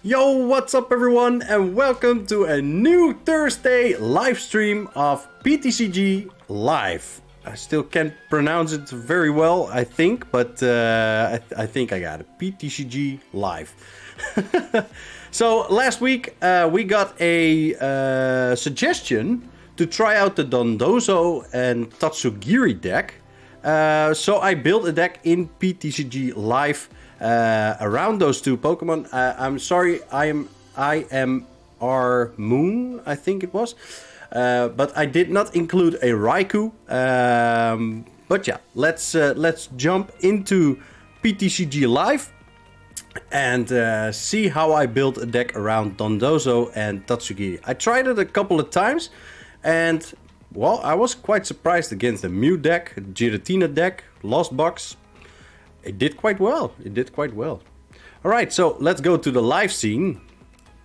Yo, what's up everyone, and welcome to a new Thursday live stream of Ptcg Live. I still can't pronounce it very well, I think, but I think I got it. Ptcg Live. So last week we got a suggestion to try out the Dondozo and Tatsugiri deck. So I built a deck in Ptcg Live around those two Pokemon. I'm sorry, I am our Moon, I think it was. But I did not include a Raikou. But yeah, let's jump into Ptcg Live and see how I built a deck around Dondozo and Tatsugiri. I tried it a couple of times, and well, I was quite surprised against the Mew deck, Giratina deck, Lost Box. It did quite well. Alright, so let's go to the live scene.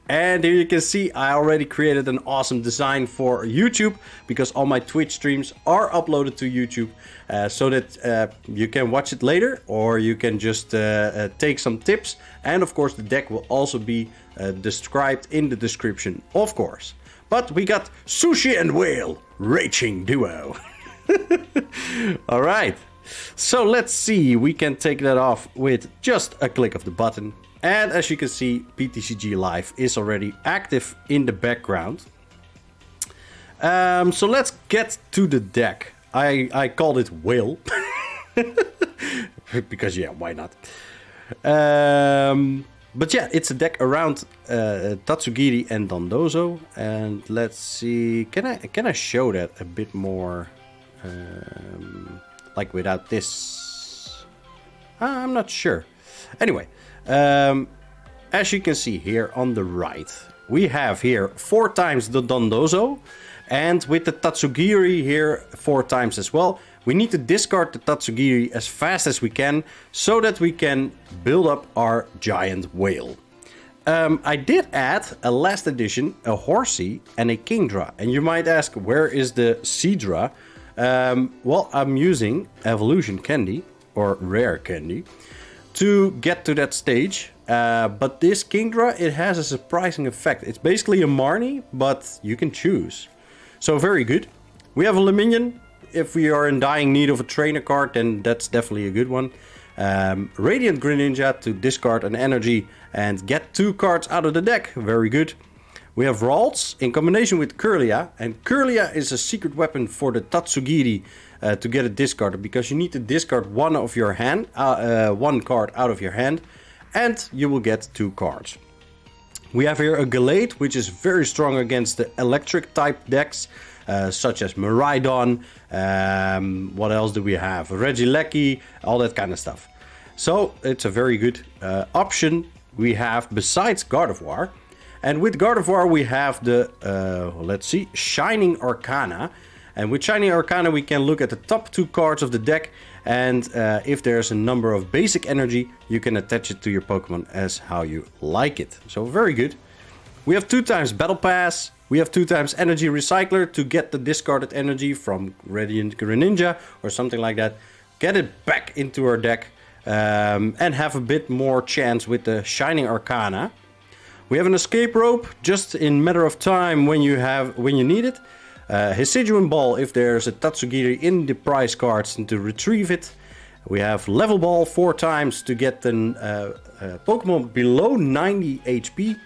And here you can see I already created an awesome design for YouTube, because all my Twitch streams are uploaded to YouTube, so that you can watch it later, or you can just take some tips. And of course the deck will also be described in the description, of course. But we got Sushi and Whale, Raging Duo. Alright. So let's see, we can take that off with just a click of the button. And as you can see, Ptcg Live is already active in the background. So let's get to the deck. I called it Whale. Because yeah, why not? But yeah, it's a deck around Tatsugiri and Dondozo. And let's see, can I show that a bit more? Like without this, I'm not sure. Anyway, as you can see here on the right, we have here 4 times the Dondozo, and with the Tatsugiri here 4 times as well. We need to discard the Tatsugiri as fast as we can, so that we can build up our giant whale. I did add a last edition, a Horsey and a Kingdra, and you might ask, where is the Seadra? Well, I'm using Evolution Candy, or Rare Candy, to get to that stage. But this Kingdra, it has a surprising effect. It's basically a Marnie, but you can choose. So very good. We have a Luminion. If we are in dying need of a trainer card, then that's definitely a good one. Radiant Greninja to discard an energy and get 2 cards out of the deck. Very good. We have Ralts in combination with Kirlia, and Kirlia is a secret weapon for the Tatsugiri to get it discarded, because you need to discard one of your hand, one card out of your hand, and you will get 2 cards. We have here a Gallade, which is very strong against the electric type decks, such as Miraidon. What else do we have? Regieleki, all that kind of stuff. So it's a very good option we have besides Gardevoir. And with Gardevoir we have the, let's see, Shining Arcana. And with Shining Arcana we can look at the top 2 cards of the deck. And if there's a number of basic energy, you can attach it to your Pokemon as how you like it. So very good. We have 2 times Battle Pass. We have 2 times Energy Recycler to get the discarded energy from Radiant Greninja or something like that. Get it back into our deck and have a bit more chance with the Shining Arcana. We have an Escape Rope, just in matter of time when you need it. Hisuian Ball if there's a Tatsugiri in the prize cards and to retrieve it. We have Level Ball 4 times to get the Pokemon below 90 HP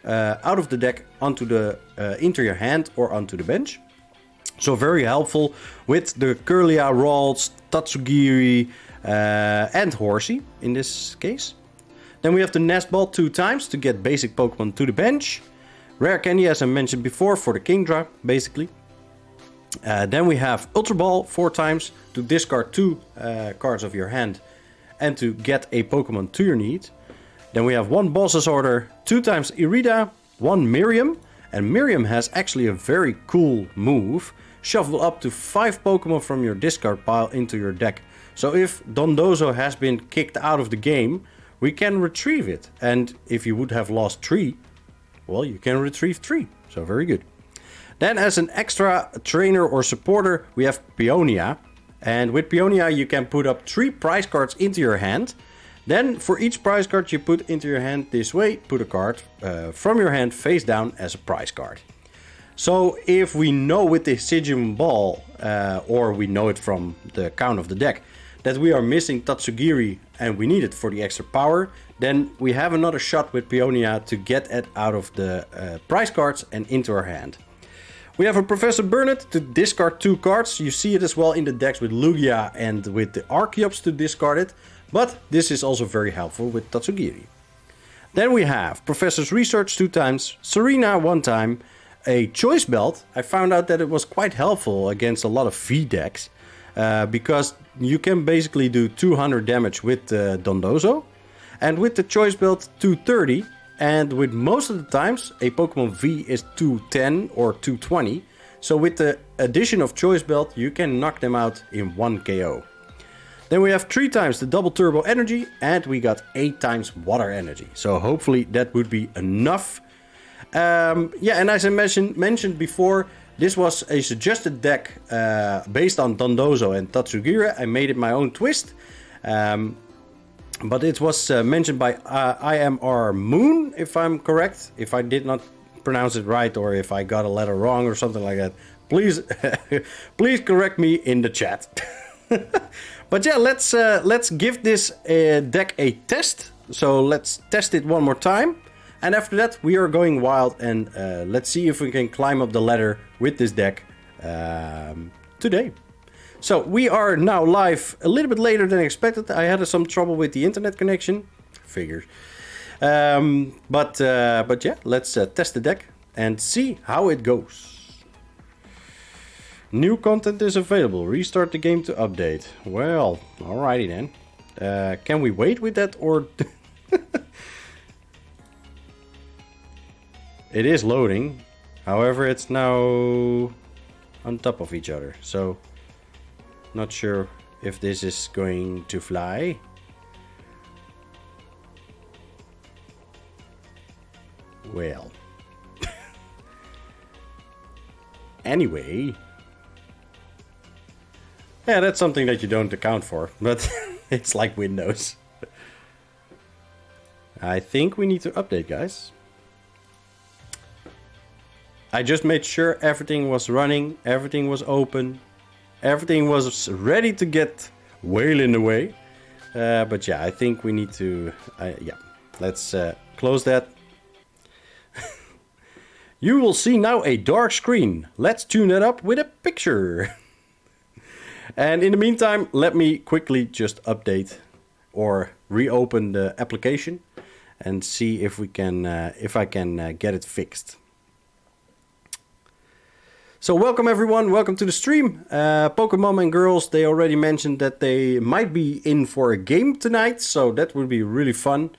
out of the deck onto the into your hand or onto the bench. So very helpful with the Kirlia, Ralts, Tatsugiri and Horsey in this case. Then we have the Nest Ball 2 times to get basic Pokemon to the bench. Rare Candy, as I mentioned before, for the Kingdra, basically. Then we have Ultra Ball 4 times to discard 2 cards of your hand and to get a Pokemon to your need. Then we have 1 Boss's Order, 2 times Irida, 1 Miriam. And Miriam has actually a very cool move. Shuffle up to 5 Pokemon from your discard pile into your deck. So if Dondozo has been kicked out of the game, we can retrieve it. And if you would have lost 3, well, you can retrieve 3. So very good. Then as an extra trainer or supporter, we have Peonia. And with Peonia, you can put up 3 prize cards into your hand. Then for each prize card you put into your hand this way, put a card from your hand face down as a prize card. So if we know with the Sigilum Ball, or we know it from the count of the deck, that we are missing Tatsugiri and we need it for the extra power, then we have another shot with Peonia to get it out of the prize cards and into our hand. We have a Professor Burnett to discard 2 cards. You see it as well in the decks with Lugia and with the Archeops to discard it. But this is also very helpful with Tatsugiri. Then we have Professor's Research 2 times, Serena 1 time, a Choice Belt. I found out that it was quite helpful against a lot of V decks. Because you can basically do 200 damage with Dondozo. And with the Choice Belt 230. And with most of the times a Pokemon V is 210 or 220. So with the addition of Choice Belt you can knock them out in 1 KO. Then we have 3 times the double turbo energy and we got 8 times water energy. So hopefully that would be enough. Yeah, and as I mentioned before, this was a suggested deck based on Dondozo and Tatsugiri. I made it my own twist. But it was mentioned by IMR Moon, if I'm correct. If I did not pronounce it right or if I got a letter wrong or something like that, please, please correct me in the chat. But yeah, let's give this deck a test. So let's test it one more time. And after that, we are going wild and let's see if we can climb up the ladder with this deck today. So we are now live a little bit later than expected. I had some trouble with the internet connection. Figures. But yeah, let's test the deck and see how it goes. New content is available. Restart the game to update. Well, alrighty then. Can we wait with that or... It is loading. However, it's now on top of each other. So, not sure if this is going to fly. Well. Anyway. Yeah, that's something that you don't account for, but it's like Windows. I think we need to update, guys. I just made sure everything was running, everything was open, everything was ready to get wailing away. But yeah, I think we need to... yeah, let's close that. You will see now a dark screen. Let's tune that up with a picture. And in the meantime, let me quickly just update or reopen the application and see if we can, if I can get it fixed. So welcome everyone, welcome to the stream. Pokemon and girls, they already mentioned that they might be in for a game tonight, so that would be really fun.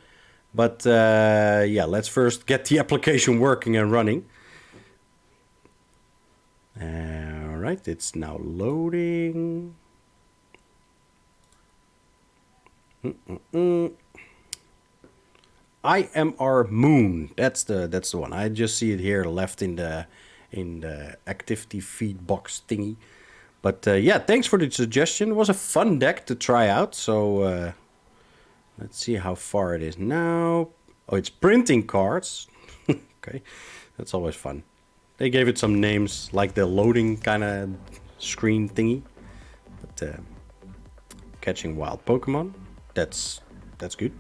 But yeah, let's first get the application working and running. Alright, it's now loading. IMR Moon, that's the one. I just see it here left in the activity feed box thingy. But yeah, thanks for the suggestion. It was a fun deck to try out. So let's see how far it is now. Oh, it's printing cards. Okay, that's always fun. They gave it some names like the loading kind of screen thingy. But catching wild Pokemon, that's good.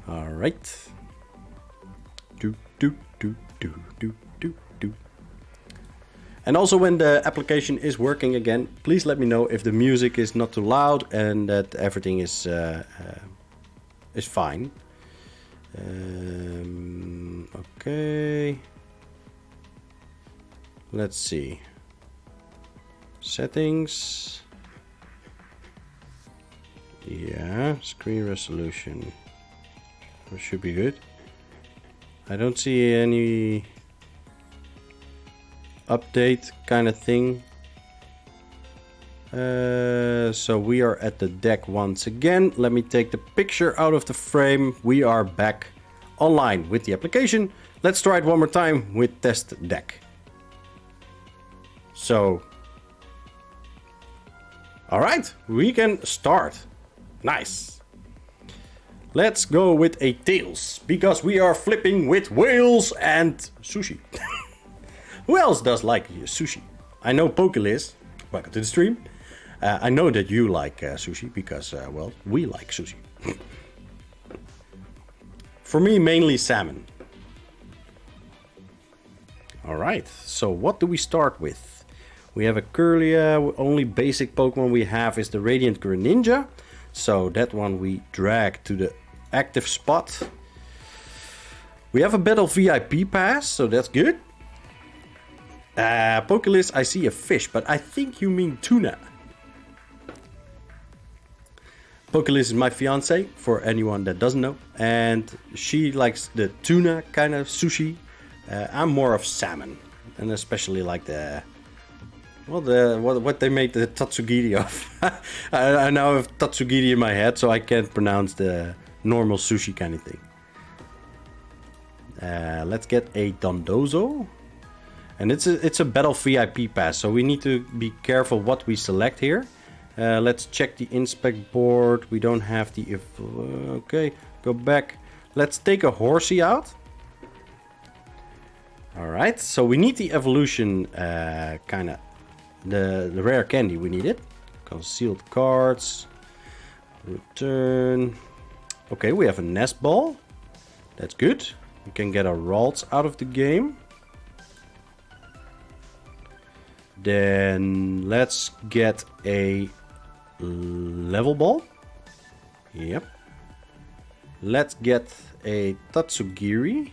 All right. Do. And also when the application is working again, please let me know if the music is not too loud and that everything is fine. Okay. Let's see. Settings. Yeah, screen resolution. That should be good. I don't see any update kind of thing. So we are at the deck once again. Let me take the picture out of the frame. We are back online with the application. Let's try it one more time with test deck. So, all right, we can start. Nice. Let's go with a Tails, because we are flipping with whales and sushi. Who else does like sushi? I know Ptcgl, welcome to the stream. I know that you like sushi, because, well, we like sushi. For me, mainly salmon. Alright, so what do we start with? We have a Kirlia, only basic Pokemon we have is the Radiant Greninja. So that one we drag to the active spot. We have a Battle VIP pass, so that's good. Ptcgl, I see a fish, but I think you mean tuna. Ptcgl is my fiance, for anyone that doesn't know. And she likes the tuna kind of sushi. I'm more of salmon. And especially like the... Well, what they made the Tatsugiri of. I now have Tatsugiri in my head, so I can't pronounce the normal sushi kind of thing. Let's get a Dondozo. And it's a battle VIP pass, so we need to be careful what we select here. Let's check the inspect board. We don't have the... okay, go back. Let's take a Horsey out. Alright, so we need the evolution kind of... The rare candy, we need it. Concealed cards. Return. Okay, we have a nest ball. That's good. We can get our Ralts out of the game. Then let's get a level ball. Yep. Let's get a Tatsugiri.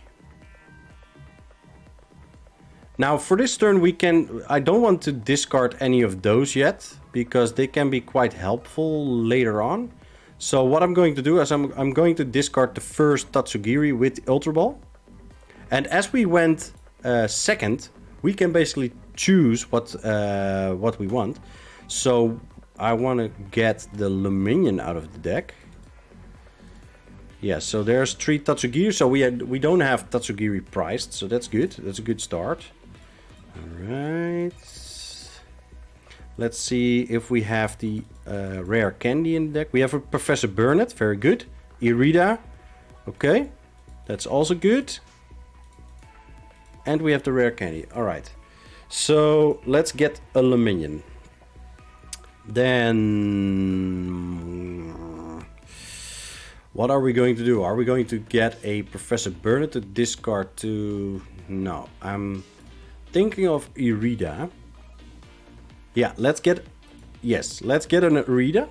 Now for this turn I don't want to discard any of those yet, because they can be quite helpful later on. So what I'm going to do is I'm going to discard the first Tatsugiri with Ultra Ball. And as we went second, we can basically choose what we want. So I want to get the Luminion out of the deck. Yeah, so there's 3 Tatsugiri, so we don't have Tatsugiri priced, so that's good. That's a good start. Alright. Let's see if we have the rare candy in the deck. We have a Professor Burnett, very good. Irida, okay, that's also good. And we have the rare candy, alright. So let's get a Luminion. Then what are we going to do? Are we going to get a Professor Burnett to discard to... No, I'm thinking of Irida. Yeah, let's get... Yes, let's get an Irida.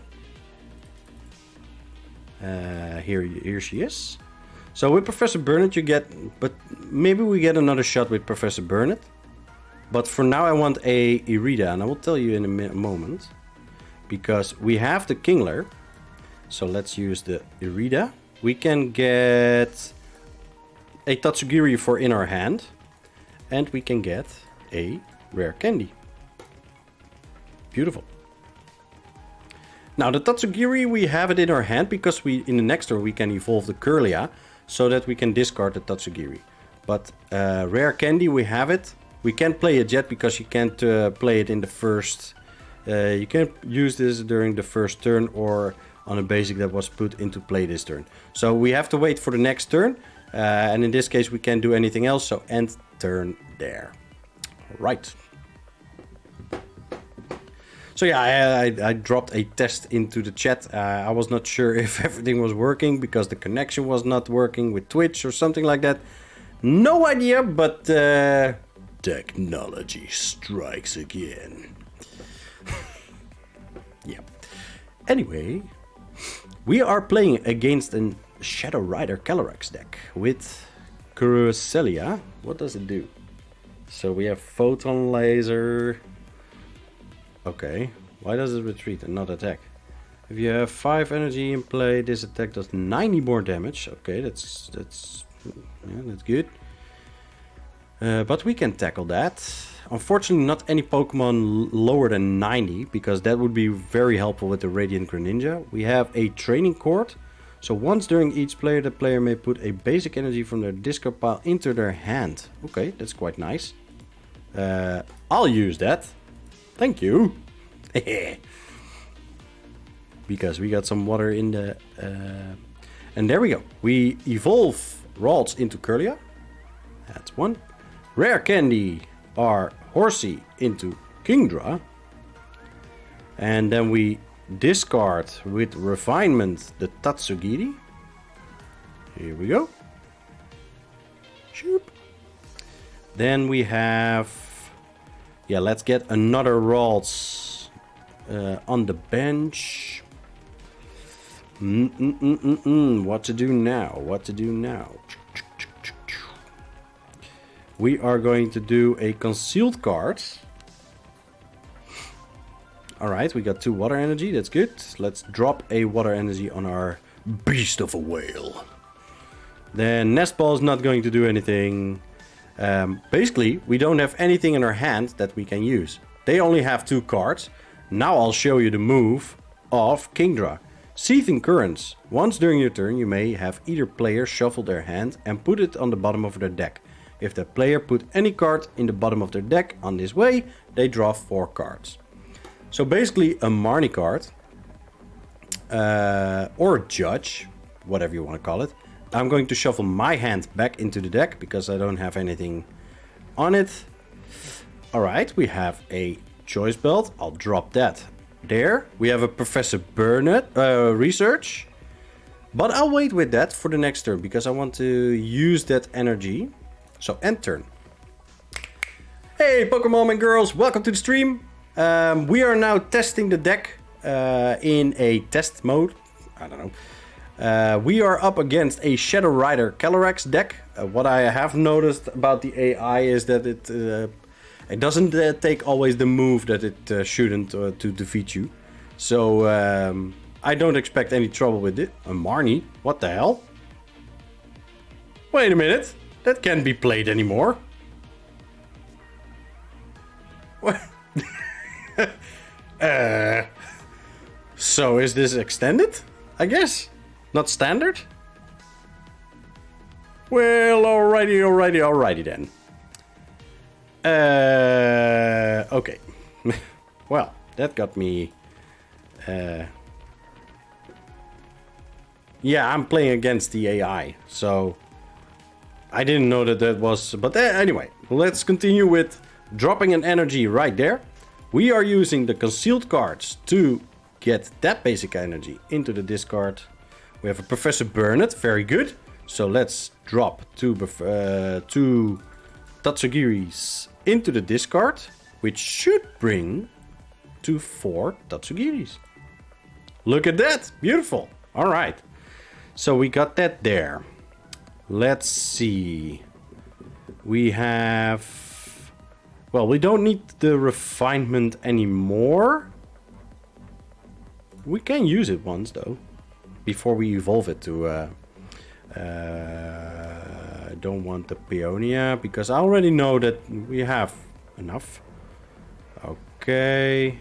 Here she is. So with Professor Burnett you get... But maybe we get another shot with Professor Burnett. But for now I want a Irida, and I will tell you in a moment. Because we have the Kingler. So let's use the Irida. We can get a Tatsugiri for in our hand. And we can get a rare candy. Beautiful. Now the Tatsugiri, we have it in our hand because in the next turn we can evolve the Kirlia so that we can discard the Tatsugiri. But rare candy, we have it. We can't play it yet because you can't play it in the first... you can't use this during the first turn or on a basic that was put into play this turn. So we have to wait for the next turn. And in this case we can't do anything else, so end turn there. Right. So yeah, I dropped a test into the chat. I was not sure if everything was working because the connection was not working with Twitch or something like that. No idea, but technology strikes again. Yeah. Anyway, we are playing against a Shadow Rider Calyrex deck with Cresselia. What does it do? So we have Photon Laser. Okay, why does it retreat and not attack? If you have 5 energy in play, this attack does 90 more damage. Okay, that's good. But we can tackle that. Unfortunately, not any Pokemon lower than 90, because that would be very helpful with the Radiant Greninja. We have a Training Court. So once during each player, the player may put a basic energy from their discard pile into their hand. Okay, that's quite nice. I'll use that. Thank you. because we got some water in the... and there we go. We evolve Ralts into Kirlia. That's one. Rare Candy our Horsey into Kingdra. And then we discard with Refinement the Tatsugiri. Here we go. Shoop. Then we have... Yeah, let's get another Ralts on the bench. What to do now? What to do now? We are going to do a concealed card. Alright, we got 2 water energy. That's good. Let's drop a water energy on our Beast of a Whale. Then Nest Ball is not going to do anything. Basically, we don't have anything in our hand that we can use. They only have 2 cards. Now I'll show you the move of Kingdra. Seething Currents. Once during your turn, you may have either player shuffle their hand and put it on the bottom of their deck. If the player put any card in the bottom of their deck on this way, they draw 4 cards. So basically a Marnie card. Or a Judge, whatever you want to call it. I'm going to shuffle my hand back into the deck because I don't have anything on it. Alright, we have a Choice Belt. I'll drop that there. We have a Professor Burnett Research. But I'll wait with that for the next turn because I want to use that energy. So end turn. Hey Pokemon and girls, welcome to the stream. We are now testing the deck in a test mode. I don't know. We are up against a Shadow Rider Calyrex deck. What I have noticed about the AI is that it doesn't take always the move that it shouldn't to defeat you. So I don't expect any trouble with it. A Marnie? What the hell? Wait a minute. That can't be played anymore. What? So is this extended? I guess. Not standard? Well, alrighty then. Okay. Well, that got me... Yeah, I'm playing against the AI, so... I didn't know that was... But anyway, let's continue with dropping an energy right there. We are using the concealed cards to get that basic energy into the discard. We have a Professor Burnett, very good. So let's drop 2 Tatsugiris into the discard, which should bring to 4 Tatsugiris. Look at that, beautiful. All right, so we got that there. Let's see. We have... Well, we don't need the refinement anymore. We can use it once, though. Before we evolve it to... I don't want the Peonia, because I already know that we have enough. Okay.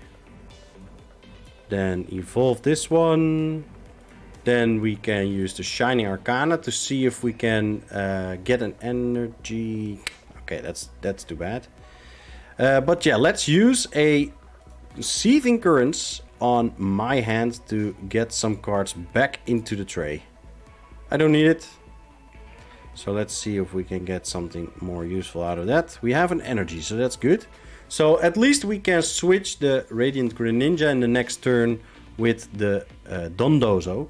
Then evolve this one. Then we can use the Shining Arcana to see if we can get an energy. Okay, that's too bad. But yeah, let's use a Seething Currents on my hand to get some cards back into the tray. I don't need it. So let's see if we can get something more useful out of that. We have an energy, so that's good. So at least we can switch the Radiant Greninja in the next turn with the Dondozo.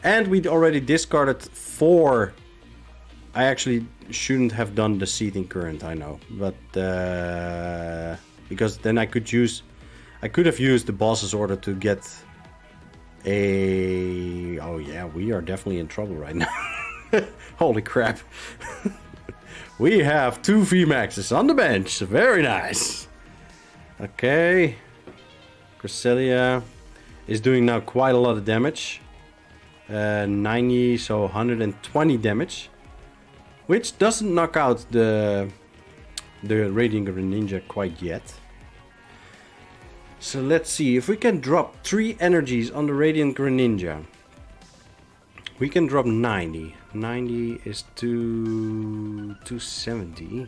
And we'd already discarded 4. I actually shouldn't have done the Seething Current, I know. But because then I could have used the boss's order to get a... Oh yeah, we are definitely in trouble right now. Holy crap. We have 2 VMAXs on the bench. Very nice. Okay. Cresselia is doing now quite a lot of damage. 90, so 120 damage. Which doesn't knock out the Radiant Greninja quite yet. So let's see if we can drop 3 energies on the Radiant Greninja. We can drop 90. 90 is 270.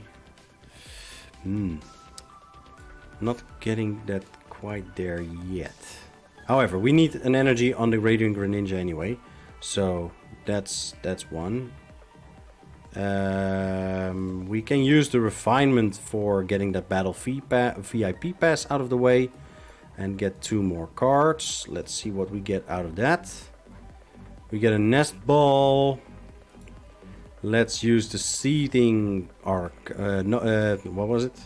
Not getting that quite there yet. However, we need an energy on the Radiant Greninja anyway. So that's one. We can use the refinement for getting that battle VIP pass out of the way. And get 2 more cards. Let's see what we get out of that. We get a Nest Ball. Let's use the Seething Arc. What was it?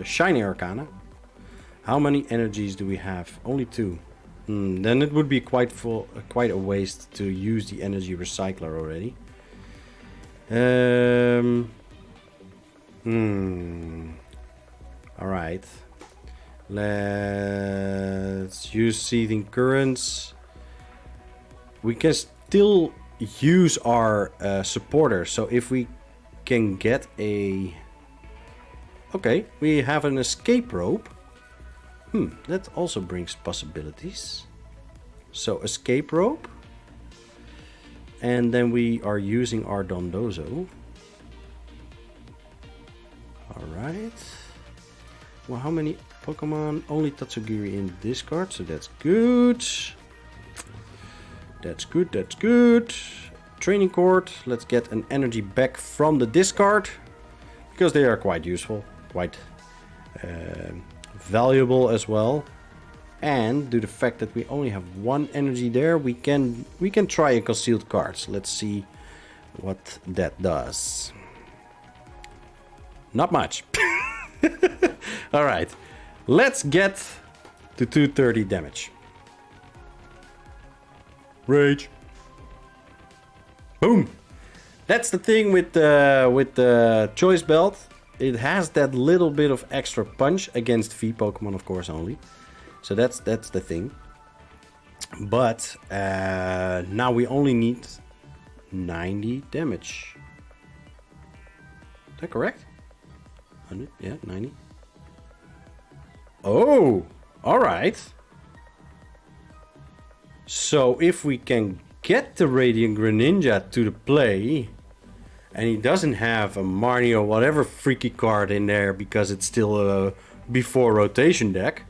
Shiny Arcana. How many energies do we have? Only 2. Then it would be quite a waste to use the energy recycler already. Alright. Let's use Seething Currents. We can still use our supporter. So if we can get a... Okay, we have an escape rope. That also brings possibilities. So escape rope. And then we are using our Dondozo. Alright. Well, how many Pokemon? Only Tatsugiri in this card, so that's good. That's good, that's good. Training Court. Let's get an energy back from the discard. Because they are quite useful. Quite valuable as well. And due to the fact that we only have 1 energy there, we can try a concealed cards. Let's see what that does. Not much. Alright. Let's get to 230 damage. Rage. Boom. That's the thing with the Choice Belt. It has that little bit of extra punch against V Pokemon, of course, only. So that's the thing. But now we only need 90 damage. Is that correct? 100? Yeah, 90. Oh, all right. So if we can get the Radiant Greninja to the play, and he doesn't have a Marnie or whatever freaky card in there because it's still a before rotation deck,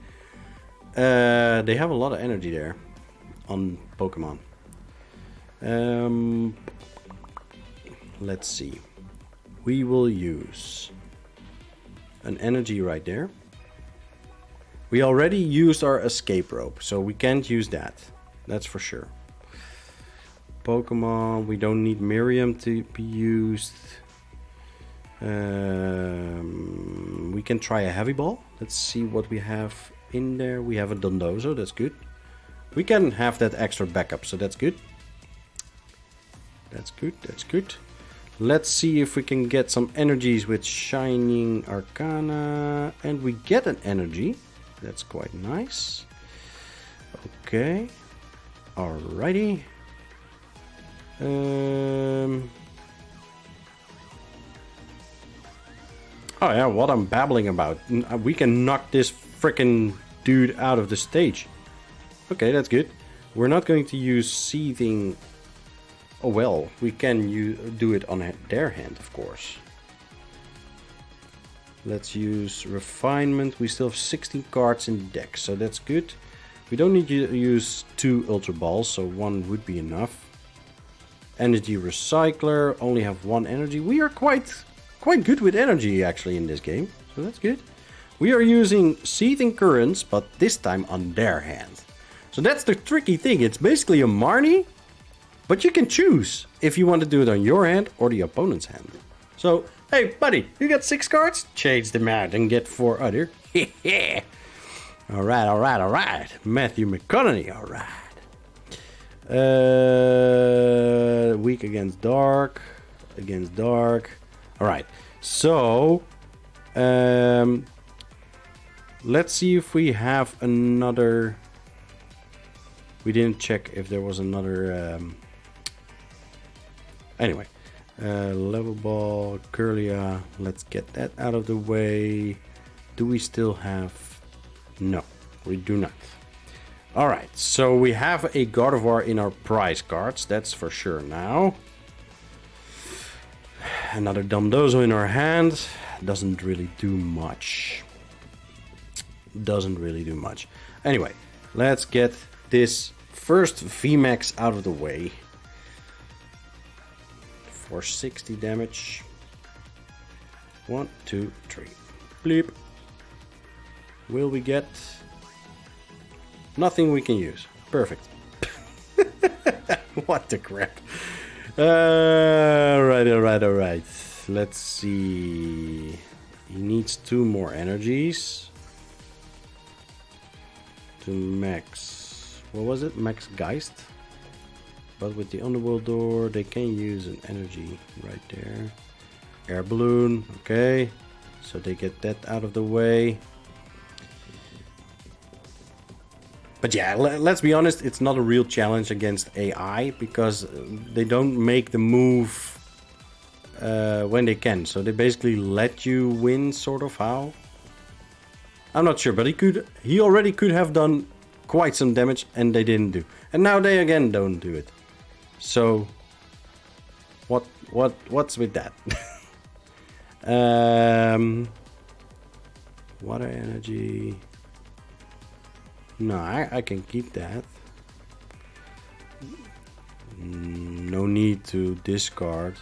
they have a lot of energy there on Pokemon. Let's see. We will use an energy right there. We already used our escape rope, so we can't use that. That's for sure. Pokemon, we don't need Miriam to be used. We can try a Heavy Ball. Let's see what we have in there. We have a Dondozo, that's good. We can have that extra backup, so that's good. That's good, that's good. Let's see if we can get some energies with Shining Arcana. And we get an energy. That's quite nice. Okay. Alrighty. Oh yeah, what I'm babbling about. We can knock this frickin' dude out of the stage. Okay, that's good. We're not going to use Seething. Oh well, we can do it on their hand, of course. Let's use Refinement. We still have 16 cards in the deck, so that's good. We don't need to use 2 Ultra Balls, so 1 would be enough. Energy Recycler, only have 1 energy. We are quite good with energy actually in this game, so that's good. We are using Seething Currents, but this time on their hand. So that's the tricky thing. It's basically a Marnie, but you can choose if you want to do it on your hand or the opponent's hand. So, hey buddy, you got 6 cards? Change them out and get 4 other. Alright, alright, alright. Matthew McConaughey, alright. Weak against dark. Against dark. Alright, so let's see if we have another. We didn't check if there was another. Anyway, level ball, Kirlia. Let's get that out of the way. Do we still have? No, we do not. Alright, so we have a Gardevoir in our prize cards, that's for sure now. Another Dondozo in our hand. Doesn't really do much. Doesn't really do much. Anyway, let's get this first VMAX out of the way. For 60 damage. 1, 2, 3. Bleep. Will we get... Nothing we can use. Perfect. What the crap. Alright. Let's see. He needs 2 more energies. To max... What was it? Max Geist? But with the Underworld door, they can use an energy right there. Air Balloon, okay. So they get that out of the way. But yeah, let's be honest, it's not a real challenge against AI because they don't make the move when they can. So they basically let you win, sort of how. I'm not sure, but he already could have done quite some damage and they didn't do. And now they again don't do it. So what's with that? Water energy. No, I can keep that. No need to discard.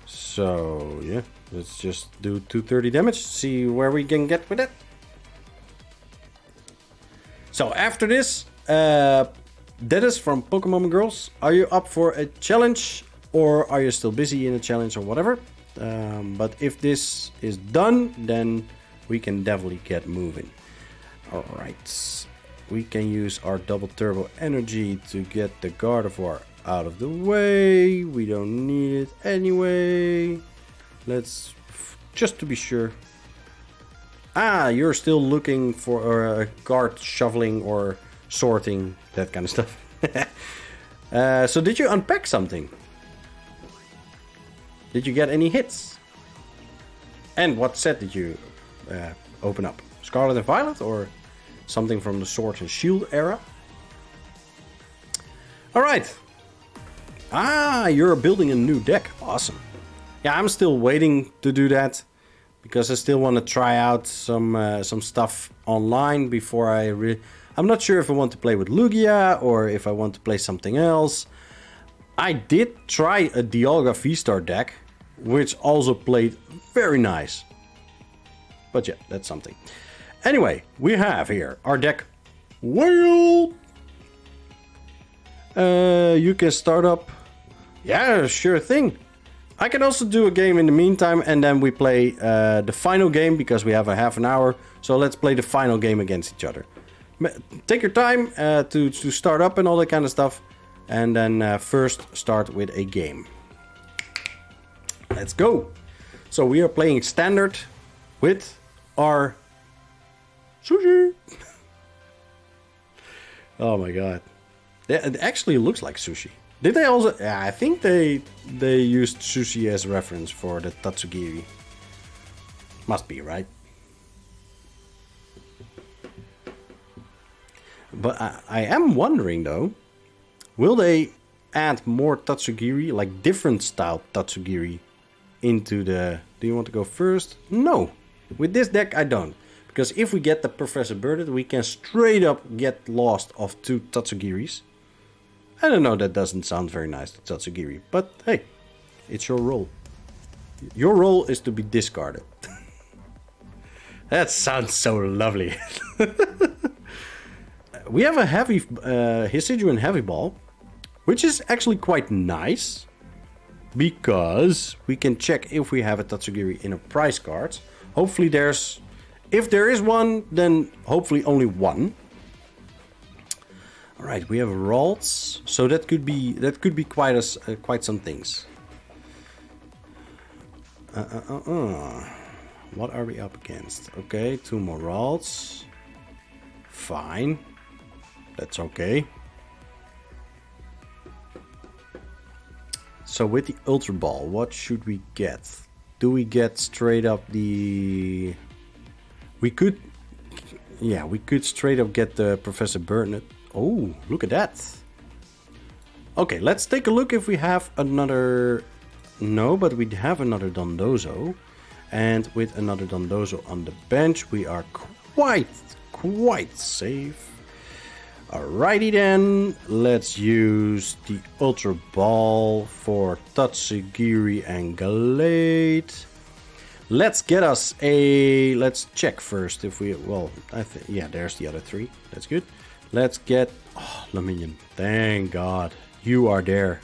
So, yeah, let's just do 230 damage, see where we can get with it. So, after this, that is from Pokemon Girls. Are you up for a challenge or are you still busy in a challenge or whatever? But if this is done, then we can definitely get moving. Alright, we can use our double turbo energy to get the Gardevoir out of the way. We don't need it anyway. Let's, just to be sure. Ah, you're still looking for a card shoveling or sorting, that kind of stuff. So did you unpack something? Did you get any hits? And what set did you open up? Scarlet and Violet or something from the Sword and Shield era? Alright. Ah, you're building a new deck. Awesome. Yeah, I'm still waiting to do that because I still want to try out some stuff online before I'm not sure if I want to play with Lugia or if I want to play something else. I did try a Dialga VSTAR deck, which also played very nice. But yeah, that's something. Anyway, we have here our deck. Whale! You can start up. Yeah, sure thing. I can also do a game in the meantime and then we play the final game because we have a half an hour. So let's play the final game against each other. Take your time to start up and all that kind of stuff. And then first start with a game. Let's go. So we are playing standard with our sushi. Oh my god. It actually looks like sushi. Did they also... Yeah, I think they used sushi as reference for the Tatsugiri. Must be, right? But I am wondering though, will they add more Tatsugiri, like different style Tatsugiri into the... Do you want to go first? No. With this deck I don't. Because if we get the Professor Birded, we can straight up get lost of 2 Tatsugiris. I don't know, that doesn't sound very nice, to Tatsugiri. But hey, it's your role. Your role is to be discarded. That sounds so lovely. We have a heavy Hisuian Heavy Ball, which is actually quite nice. Because we can check if we have a Tatsugiri in a prize card. Hopefully there's... If there is one, then hopefully only one. All right, we have Ralts, so that could be quite some things. What are we up against? Okay, 2 more Ralts. Fine, that's okay. So with the Ultra Ball, what should we get? Do we get straight up the... We could straight up get the Professor Burnett. Oh, look at that. Okay, let's take a look if we have another... No, but we have another Dondozo. And with another Dondozo on the bench, we are quite safe. Alrighty then, let's use the Ultra Ball for Tatsugiri and Gallade. Let's get us a... Let's check first if we... Well, I think... Yeah, there's the other three. That's good. Let's get... Oh, Luminion. Thank God. You are there.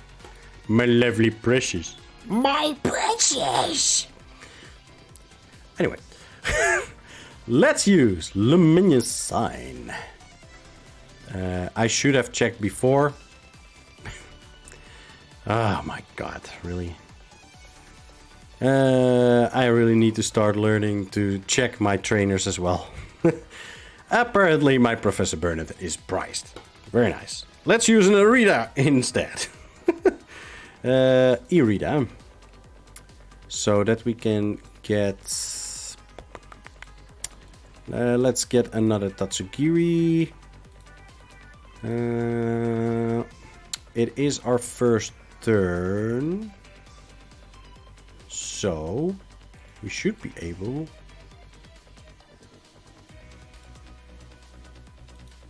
My lovely precious. My precious! Anyway. Let's use Luminous Sign. I should have checked before. Oh my God, really? I really need to start learning to check my trainers as well. Apparently my Professor Burnett is priced. Very nice. Let's use an Irida instead. Irida. So that we can get... let's get another Tatsugiri. It is our first turn. So we should be able...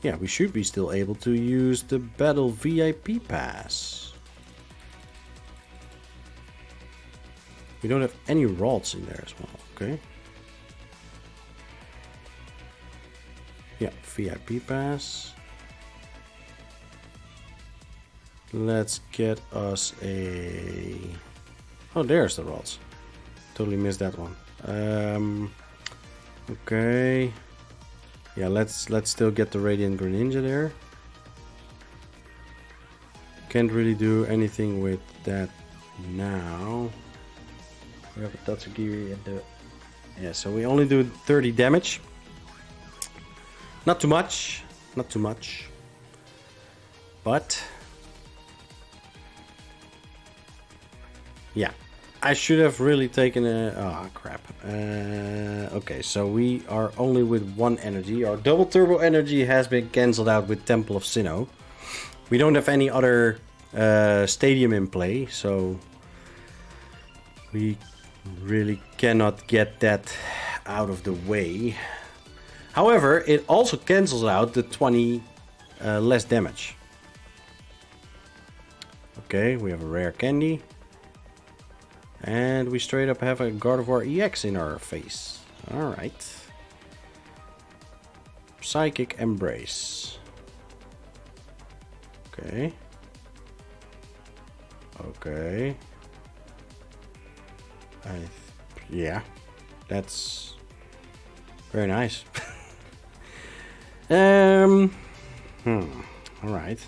Yeah, we should be still able to use the Battle VIP Pass. We don't have any Ralts in there as well, okay? Yeah, VIP Pass. Let's get us a... Oh, there's the Ralts. Totally missed that one. Okay. Yeah, let's still get the Radiant Greninja there. Can't really do anything with that now. We have a Tatsugiri and the... Yeah, so we only do 30 damage. Not too much. Not too much. But... Yeah. I should have really taken a... Oh, crap. Okay, so we are only with one energy. Our double turbo energy has been cancelled out with Temple of Sinnoh. We don't have any other stadium in play, so... We really cannot get that out of the way. However, it also cancels out the 20 less damage. Okay, we have a rare candy. And we straight up have a Gardevoir EX in our face. Alright. Psychic Embrace. Okay. Okay. Yeah. That's very nice. Alright.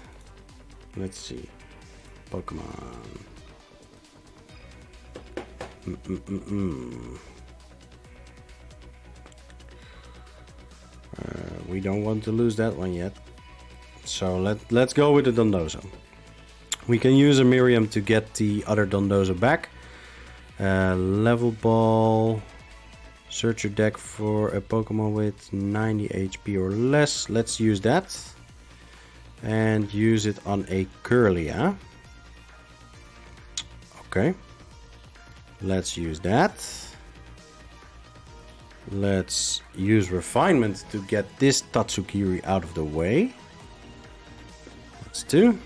Let's see. Pokemon. We don't want to lose that one yet. So let's go with the Dondozo. We can use a Miriam to get the other Dondozo back. Level Ball. Search your deck for a Pokemon with 90 HP or less. Let's use that. And use it on a Kirlia. Okay. Let's use that. Let's use Refinement to get this Tatsugiri out of the way. That's two.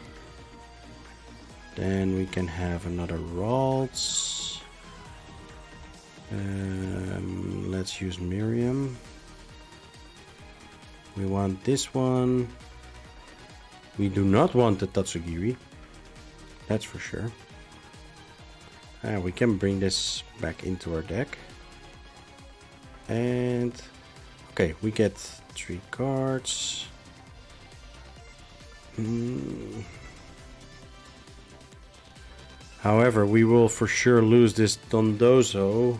Then we can have another Ralts. Let's use Miriam. We want this one. We do not want the Tatsugiri. That's for sure. We can bring this back into our deck. And okay, we get 3 cards. However, we will for sure lose this Dondozo.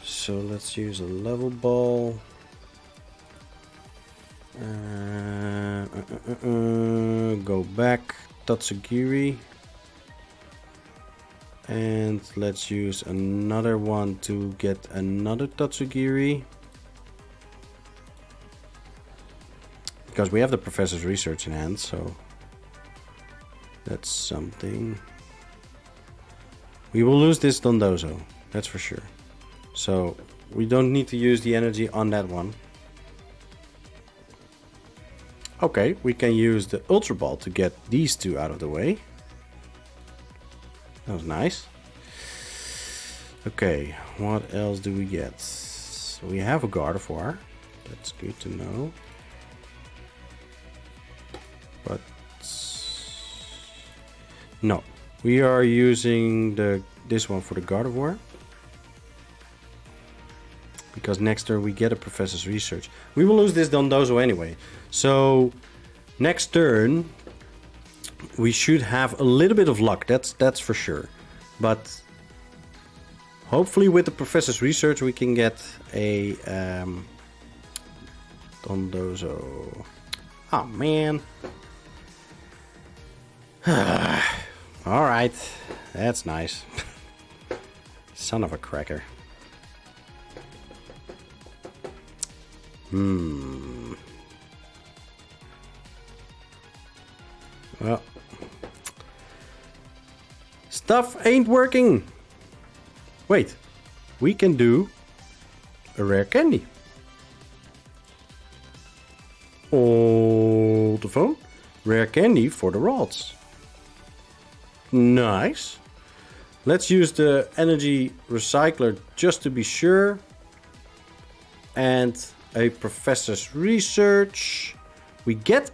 So let's use a Level Ball. Go back, Tatsugiri. And let's use another one to get another Tatsugiri. Because we have the Professor's Research in hand, so that's something. We will lose this Dondozo, that's for sure. So we don't need to use the energy on that one. Okay, we can use the Ultra Ball to get these two out of the way. That was nice. Okay, what else do we get? So we have a Gardevoir. That's good to know. But no, we are using this one for the Gardevoir. Because next turn we get a Professor's Research. We will lose this Dondozo anyway. So next turn we should have a little bit of luck. That's for sure. But hopefully with the Professor's Research we can get a Dondozo. Oh man. Alright. That's nice. Son of a cracker. Well, stuff ain't working. Wait, we can do a rare candy. Hold the phone. Rare candy for the Ralts. Nice. Let's use the energy recycler just to be sure. And a Professor's Research. We get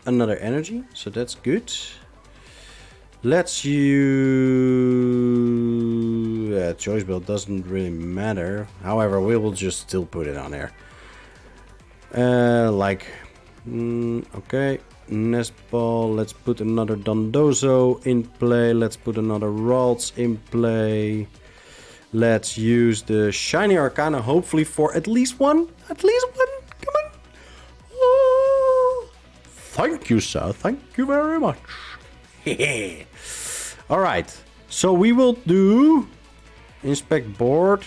another energy, so that's good. Let's use... Choice Belt doesn't really matter. However, we will just still put it on there. Okay. Nest Ball. Let's put another Dondozo in play. Let's put another Ralts in play. Let's use the Shiny Arcana, hopefully for at least one. At least one. Come on. Oh, thank you, sir. Thank you very much. Alright. So we will do... Inspect board.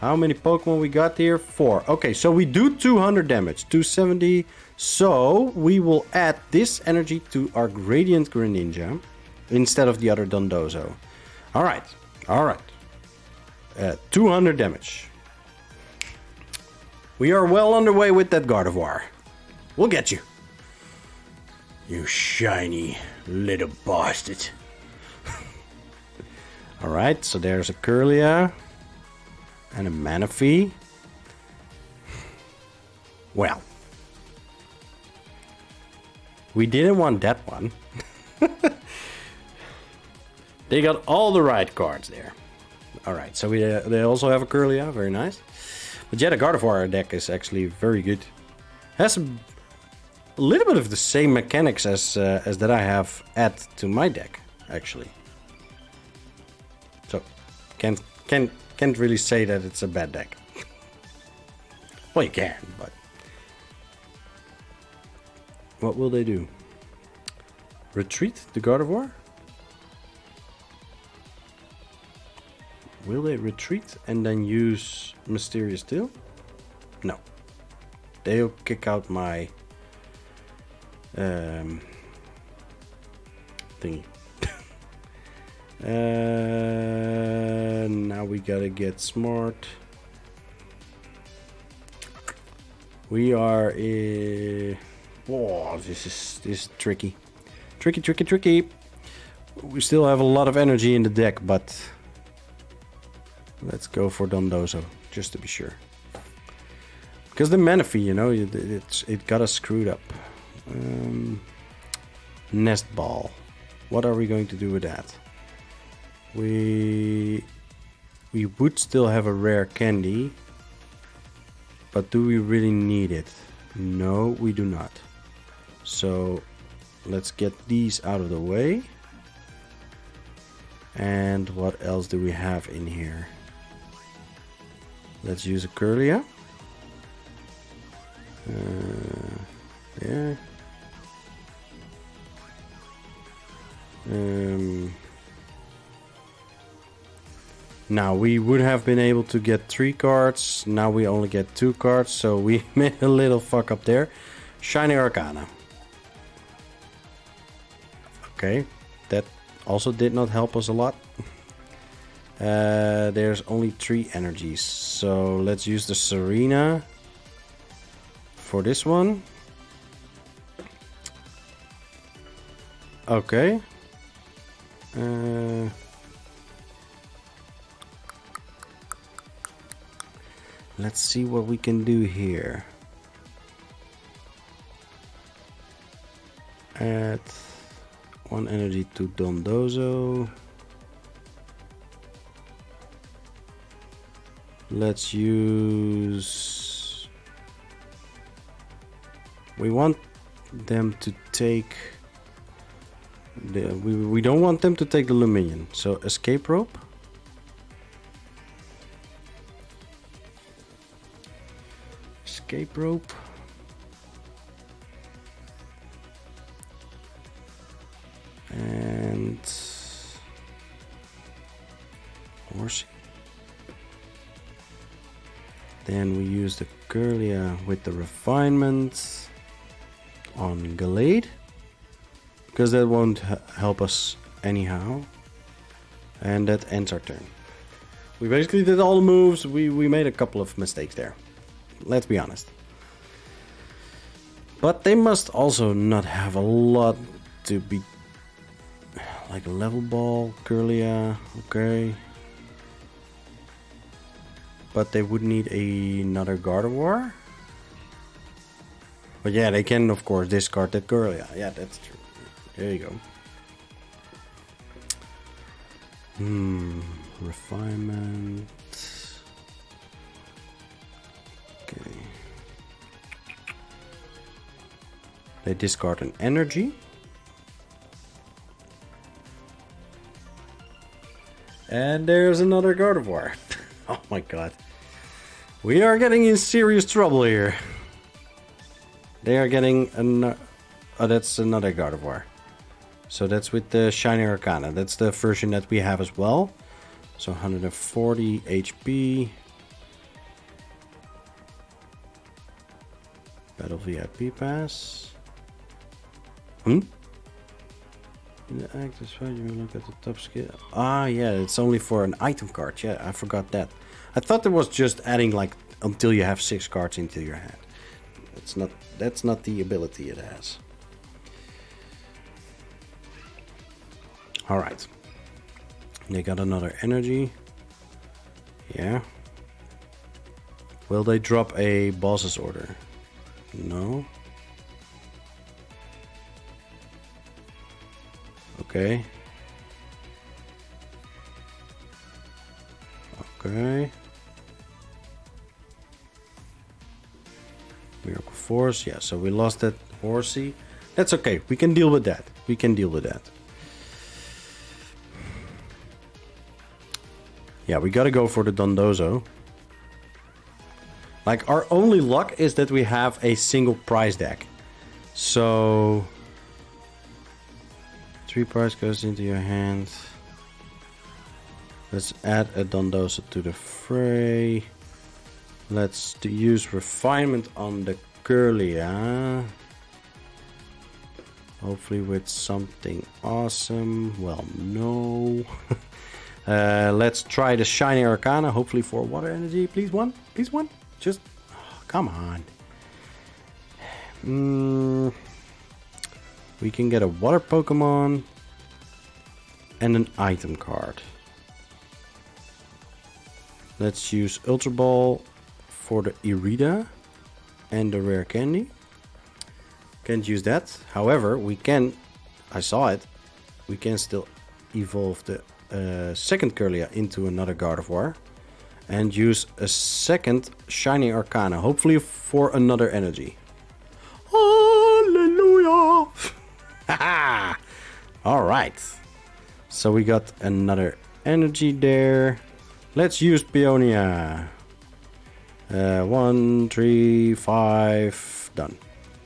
How many Pokemon we got here? 4. Okay, so we do 200 damage. 270. So we will add this energy to our Gradient Greninja instead of the other Dondozo. Alright. Alright. 200 damage. We are well underway with that Gardevoir. We'll get you. You shiny little bastard. Alright, so there's a Kirlia. And a Manaphy. Well. We didn't want that one. They got all the right cards there. Alright, so they also have a Kirlia. Very nice. But yeah, the Gardevoir deck is actually very good. Has a little bit of the same mechanics as that I have add to my deck, actually. So, can't really say that it's a bad deck. Well, you can, but... What will they do? Retreat the Gardevoir? Will they retreat and then use Mysterious Tail? No. They'll kick out my... thingy. Now we gotta get smart. We are oh, this is tricky. Tricky. We still have a lot of energy in the deck, but let's go for Dondozo just to be sure. Because the Manaphy, you know, it got us screwed up. Nest Ball. What are we going to do with that? We would still have a rare candy, but do we really need it? No, we do not. So let's get these out of the way. And what else do we have in here? Let's use a Kirlia. Yeah. Now we would have been able to get 3 cards. Now we only get 2 cards, so we made a little fuck up there. Shiny Arcana. Okay, that also did not help us a lot. There's only 3 energies, so let's use the Serena for this one. Okay. Let's see what we can do here. Add 1 energy to Dondozo. Let's use... We want them to take... We don't want them to take the Luminion. So escape rope. Escape rope. And Horsey. Then we use the Kirlia with the refinement on Gallade, because that won't help us anyhow. And that ends our turn. We basically did all the moves. We made a couple of mistakes there. Let's be honest. But they must also not have a lot to be... Like a level ball, Kirlia, okay. But they would need another Gardevoir. But yeah, they can of course discard that Kirlia. Yeah, that's true. There you go. Refinement. Okay. They discard an energy. And there's another Gardevoir. Oh my god. We are getting in serious trouble here. They are getting an... Oh, that's another Gardevoir. So that's with the Shiny Arcana. That's the version that we have as well. So 140 HP. Battle VIP pass. In the active spot, you will look at the top skill. Ah, yeah, it's only for an item card. Yeah, I forgot that. I thought it was just adding like until you have 6 cards into your hand. It's not. That's not the ability it has. All right. They got another energy. Yeah. Will they drop a boss's order? No. Okay. Okay. Miracle Force. Yeah, so we lost that Horsey. That's okay. We can deal with that. We can deal with that. Yeah, we gotta go for the Dondozo. Like, our only luck is that we have a single prize deck. So... 3 prize goes into your hand. Let's add a Dondozo to the fray. Let's use refinement on the Kirlia. Hopefully with something awesome. Well, no. Let's try the Shiny Arcana. Hopefully for water energy. Please one. Please one. Just, oh, come on. We can get a water Pokemon and an item card. Let's use Ultra Ball for the Irida and the rare candy. Can't use that. However, we can, I saw it, we can still evolve the second Kirlia into another Gardevoir and use a second Shiny Arcana, hopefully for another energy. Hallelujah! All right. So we got another energy there. Let's use Peonia. 1, 3, 5. Done.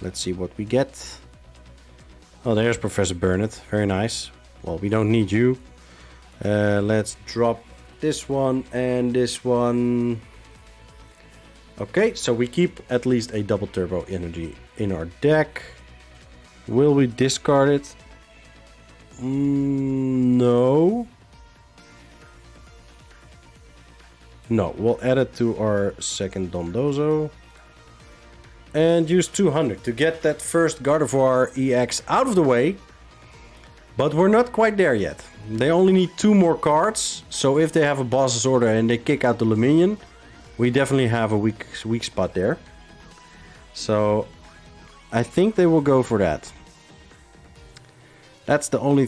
Let's see what we get. Oh, there's Professor Burnett. Very nice. Well, we don't need you. Let's drop this one and this one. Okay, so we keep at least a double turbo energy in our deck. Will we discard it? No. No, we'll add it to our second Dondozo. And use 200 to get that first Gardevoir EX out of the way. But we're not quite there yet. They only need 2 more cards. So if they have a boss's order and they kick out the Luminion, we definitely have a weak spot there. So I think they will go for that. That's the only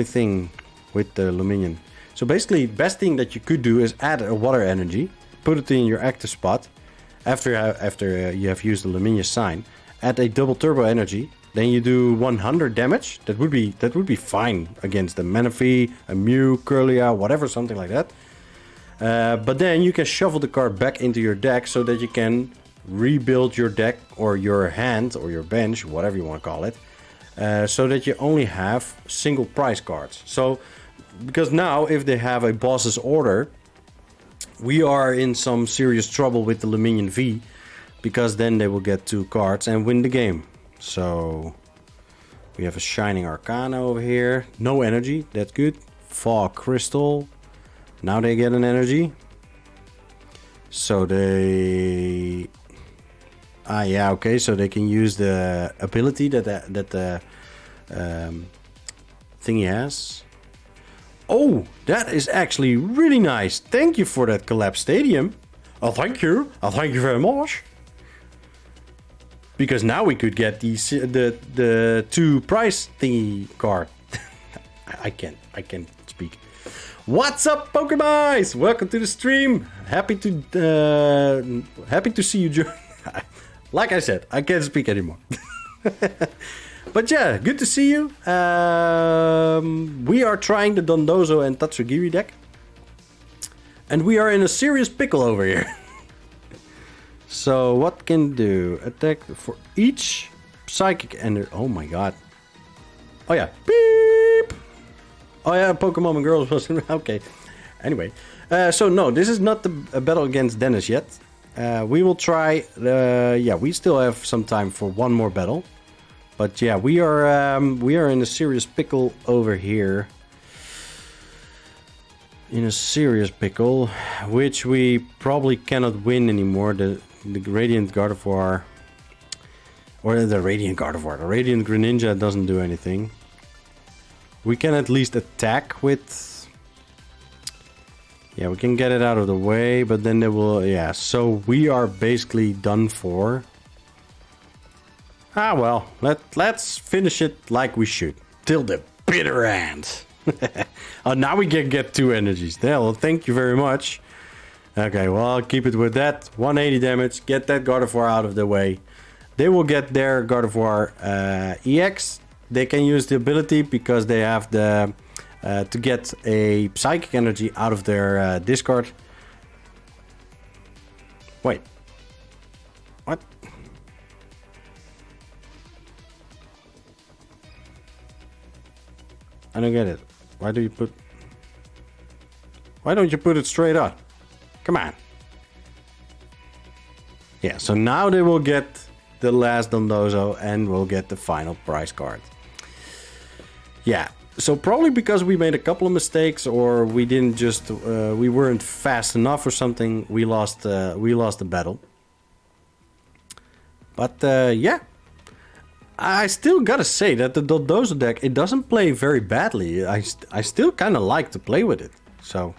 thing with the Luminion. So basically, best thing that you could do is add a water energy, put it in your active spot. After you have used the Luminion sign, add a double turbo energy. Then you do 100 damage. That would be fine against the Manaphy, a Mew, Kirlia, whatever, something like that. But then you can shuffle the card back into your deck so that you can rebuild your deck or your hand or your bench, whatever you want to call it, so that you only have single price cards. So, because now if they have a boss's order, we are in some serious trouble with the Luminion V, because then they will get 2 cards and win the game. So we have a Shining Arcana over here. No energy, that's good. Fog Crystal. Now they get an energy. So they... yeah, okay, so they can use the ability that the thingy has. Oh, that is actually really nice. Thank you for that collapsed stadium. Oh, thank you. Oh, thank you very much. Because now we could get the 2 price thingy card. I can't speak. What's up, Pokemon? Welcome to the stream. Happy to see you join. Like I said, I can't speak anymore. But yeah, good to see you. We are trying the Dondozo and Tatsugiri deck. And we are in a serious pickle over here. So what can do? Attack for each psychic and oh my god. Oh yeah. Beep. Oh yeah, Pokemon Girls was okay. Anyway, so no, this is not a battle against Dennis yet. We will try. Yeah, we still have some time for one more battle. But yeah, we are in a serious pickle over here. In a serious pickle, which we probably cannot win anymore. The Radiant Gardevoir, or the Radiant Gardevoir, the Radiant Greninja doesn't do anything. We can at least attack with. Yeah, we can get it out of the way, but then they will. Yeah, so we are basically done for. Ah well, let's finish it like we should, till the bitter end. Oh, now we can get 2 energies. Well, thank you very much. Okay, well, I'll keep it with that. 180 damage. Get that Gardevoir out of the way. They will get their Gardevoir EX. They can use the ability because they have the to get a Psychic Energy out of their discard. Wait. What? I don't get it. Why don't you put it straight on? Come on. Yeah, so now they will get the last Dondozo and we'll get the final prize card. Yeah, so probably because we made a couple of mistakes or we didn't just we weren't fast enough or something, we lost the battle. But yeah, I still gotta say that the Dondozo deck, it doesn't play very badly. I still kind of like to play with it, so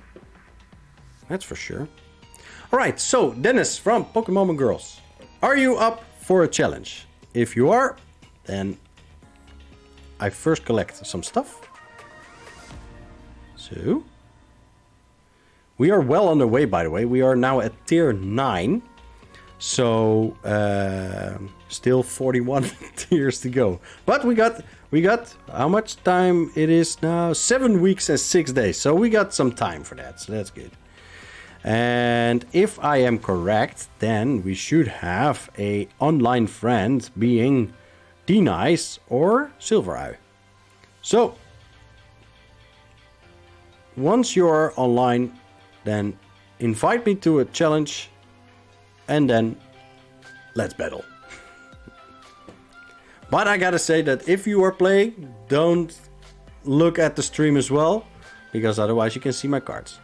that's for sure. Alright, so Dennis from Pokemon Girls, are you up for a challenge? If you are, then I first collect some stuff. So we are well on the way, by the way. We are now at tier 9. So still 41 tiers to go. But we got how much time it is now? 7 weeks and 6 days. So we got some time for that. So that's good. And if I am correct, then we should have a online friend being D-Nice or Silvereye. So once you're online, then invite me to a challenge and then let's battle. But I gotta say that if you are playing, don't look at the stream as well, because otherwise you can see my cards.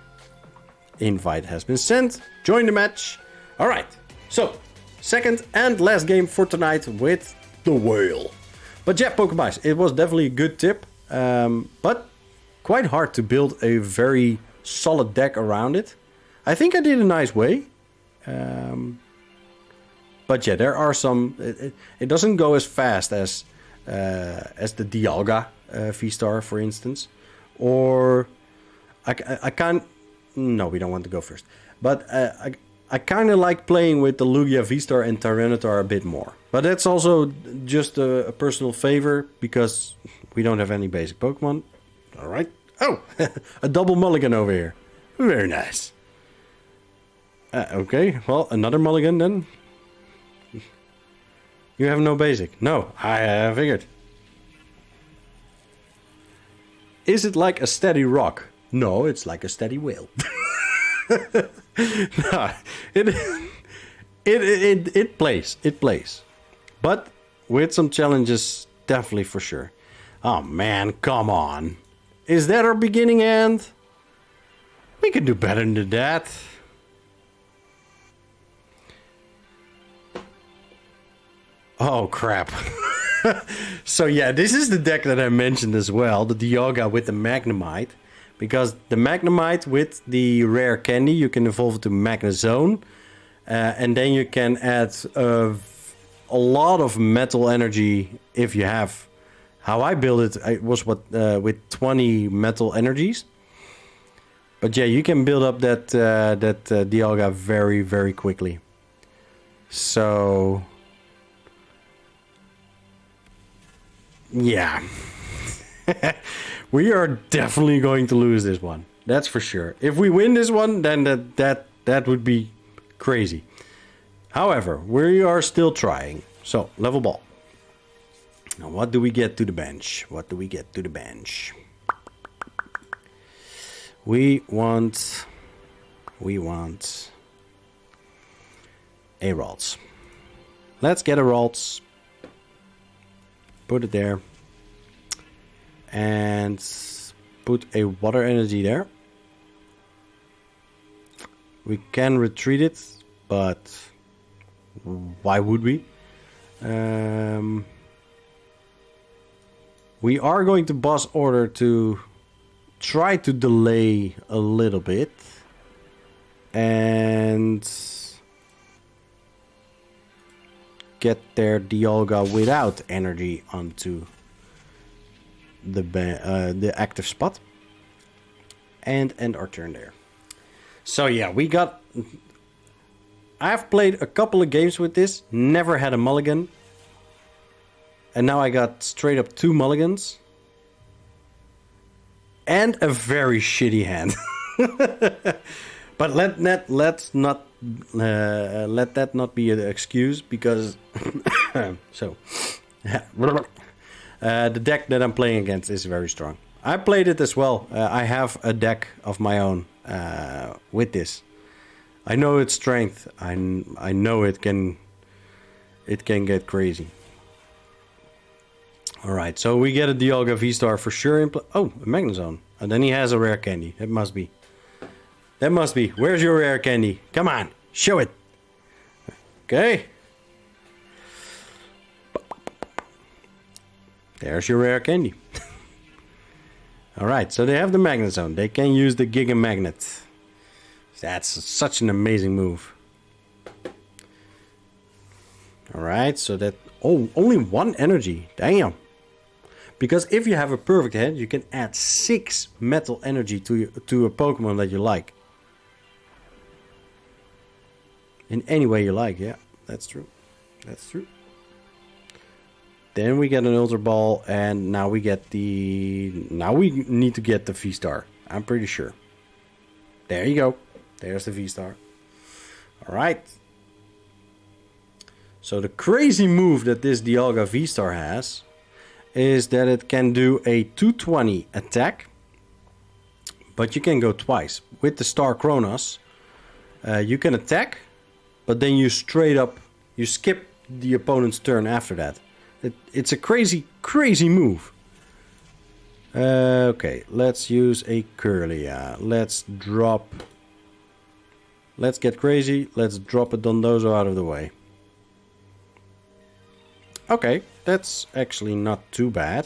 Invite has been sent. Join the match. Alright, so second and last game for tonight with the whale. But yeah, Pokemon, it was definitely a good tip. but quite hard to build a very solid deck around it. I think I did a nice way. But yeah, there are some... It doesn't go as fast as the Dialga VSTAR, for instance. Or... I can't... No, we don't want to go first. But I kind of like playing with the Lugia VSTAR and Tyranitar a bit more. But that's also just a personal favor, because we don't have any basic Pokemon. Alright. Oh! A double mulligan over here. Very nice. Okay, well, another mulligan then. You have no basic. No, I figured. Is it like a steady rock? No, it's like a steady whale. No, it plays. It plays. But with some challenges, definitely for sure. Oh man, come on. Is that our beginning end? We can do better than that. Oh crap. So yeah, this is the deck that I mentioned as well, the Dialga with the Magnemite. Because the Magnemite with the rare candy, you can evolve it to Magnezone. And then you can add a lot of metal energy if you have. How I built it was with 20 metal energies. But yeah, you can build up that Dialga very, very quickly. So... yeah. We are definitely going to lose this one. That's for sure. If we win this one, then that would be crazy. However, we are still trying. So, level ball. Now, what do we get to the bench? What do we get to the bench? We want a Ralts. Let's get a Ralts. Put it there. And put a water energy there. We can retreat it, but why would we? We are going to boss order to try to delay a little bit. And get their Dialga without energy onto the active spot. And end our turn there. So yeah, we got... I've played a couple of games with this, never had a mulligan. And now I got straight up 2 mulligans. And a very shitty hand. But let that not be an excuse, because... so... the deck that I'm playing against is very strong. I played it as well. I have a deck of my own with this. I know its strength. I know it can get crazy. Alright, so we get a Dialga VSTAR for sure. Oh, a Magnezone. And then he has a rare candy. That must be. That must be. Where's your rare candy? Come on, show it. Okay. There's your rare candy. Alright, so they have the Magnezone. They can use the Giga Magnet. That's such an amazing move. Alright, so that... Oh, only 1 energy. Damn. Because if you have a perfect hand, you can add 6 metal energy to a Pokemon that you like. In any way you like, yeah. That's true. That's true. Then we get an Ultra Ball, and now we get the... Now we need to get the VSTAR. I'm pretty sure. There you go. There's the VSTAR. Alright. So the crazy move that this Dialga VSTAR has is that it can do a 220 attack, but you can go twice. With the Star Kronos, you can attack, but then you straight up, you skip the opponent's turn after that. It's a crazy, crazy move. Okay, let's use a Kirlia. Let's get crazy. Let's drop a Dondozo out of the way. Okay, that's actually not too bad.